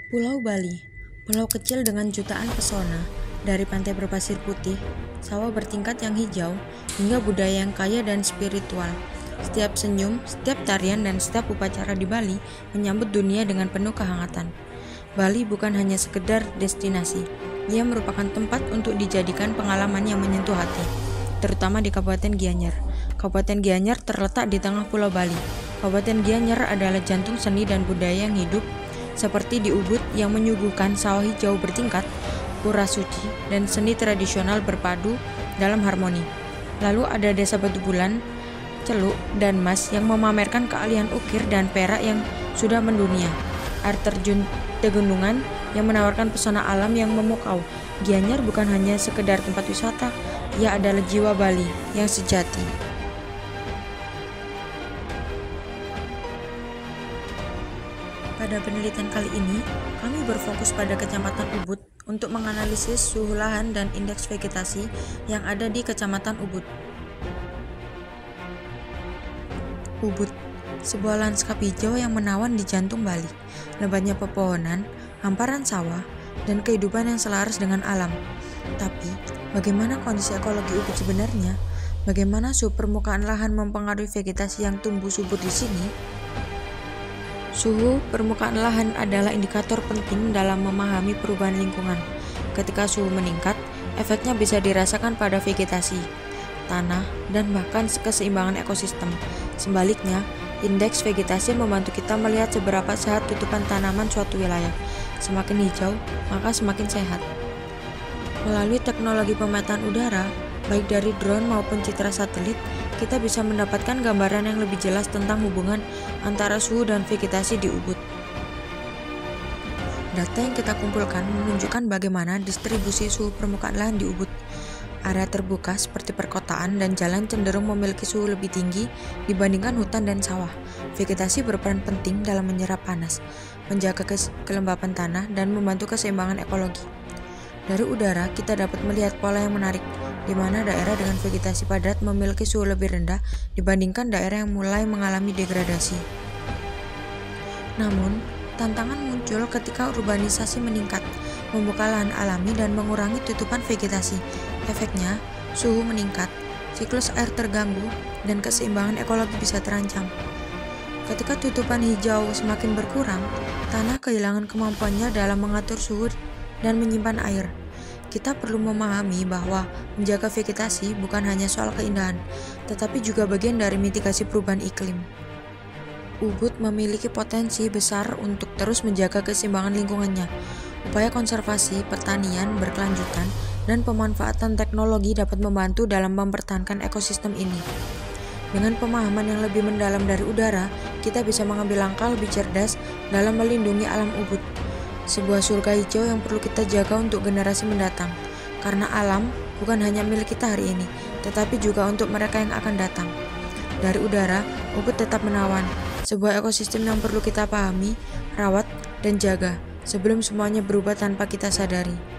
Pulau Bali, pulau kecil dengan jutaan pesona, dari pantai berpasir putih, sawah bertingkat yang hijau, hingga budaya yang kaya dan spiritual. Setiap senyum, setiap tarian, dan setiap upacara di Bali menyambut dunia dengan penuh kehangatan. Bali bukan hanya sekedar destinasi, ia merupakan tempat untuk dijadikan pengalaman yang menyentuh hati, terutama di Kabupaten Gianyar. Kabupaten Gianyar terletak di tengah Pulau Bali. Kabupaten Gianyar adalah jantung seni dan budaya yang hidup, seperti di Ubud yang menyuguhkan sawah hijau bertingkat, pura suci, dan seni tradisional berpadu dalam harmoni. Lalu ada Desa Batu Bulan, Celuk, dan Mas yang memamerkan keahlian ukir dan perak yang sudah mendunia. Air terjun Tegendungan yang menawarkan pesona alam yang memukau. Gianyar bukan hanya sekedar tempat wisata, ia adalah jiwa Bali yang sejati. Pada penelitian kali ini, kami berfokus pada Kecamatan Ubud untuk menganalisis suhu lahan dan indeks vegetasi yang ada di Kecamatan Ubud. Ubud, sebuah lanskap hijau yang menawan di jantung Bali. Lebatnya pepohonan, hamparan sawah, dan kehidupan yang selaras dengan alam. Tapi, bagaimana kondisi ekologi Ubud sebenarnya? Bagaimana suhu permukaan lahan mempengaruhi vegetasi yang tumbuh subur di sini? Suhu permukaan lahan adalah indikator penting dalam memahami perubahan lingkungan. Ketika suhu meningkat, efeknya bisa dirasakan pada vegetasi, tanah, dan bahkan keseimbangan ekosistem. Sebaliknya, indeks vegetasi membantu kita melihat seberapa sehat tutupan tanaman suatu wilayah. Semakin hijau, maka semakin sehat. Melalui teknologi pemetaan udara, baik dari drone maupun citra satelit, kita bisa mendapatkan gambaran yang lebih jelas tentang hubungan antara suhu dan vegetasi di Ubud. Data yang kita kumpulkan menunjukkan bagaimana distribusi suhu permukaan lahan di Ubud. Area terbuka seperti perkotaan dan jalan cenderung memiliki suhu lebih tinggi dibandingkan hutan dan sawah. Vegetasi berperan penting dalam menyerap panas, menjaga kelembapan tanah, dan membantu keseimbangan ekologi. Dari udara, kita dapat melihat pola yang menarik, di mana daerah dengan vegetasi padat memiliki suhu lebih rendah dibandingkan daerah yang mulai mengalami degradasi. Namun, tantangan muncul ketika urbanisasi meningkat, membuka lahan alami dan mengurangi tutupan vegetasi. Efeknya, suhu meningkat, siklus air terganggu, dan keseimbangan ekologi bisa terancam. Ketika tutupan hijau semakin berkurang, tanah kehilangan kemampuannya dalam mengatur suhu dan menyimpan air. Kita perlu memahami bahwa menjaga vegetasi bukan hanya soal keindahan, tetapi juga bagian dari mitigasi perubahan iklim. Ubud memiliki potensi besar untuk terus menjaga keseimbangan lingkungannya. Upaya konservasi, pertanian berkelanjutan, dan pemanfaatan teknologi dapat membantu dalam mempertahankan ekosistem ini. Dengan pemahaman yang lebih mendalam dari udara, kita bisa mengambil langkah lebih cerdas dalam melindungi alam Ubud. Sebuah surga hijau yang perlu kita jaga untuk generasi mendatang. Karena alam bukan hanya milik kita hari ini, tetapi juga untuk mereka yang akan datang. Dari udara, Ubud tetap menawan. Sebuah ekosistem yang perlu kita pahami, rawat, dan jaga sebelum semuanya berubah tanpa kita sadari.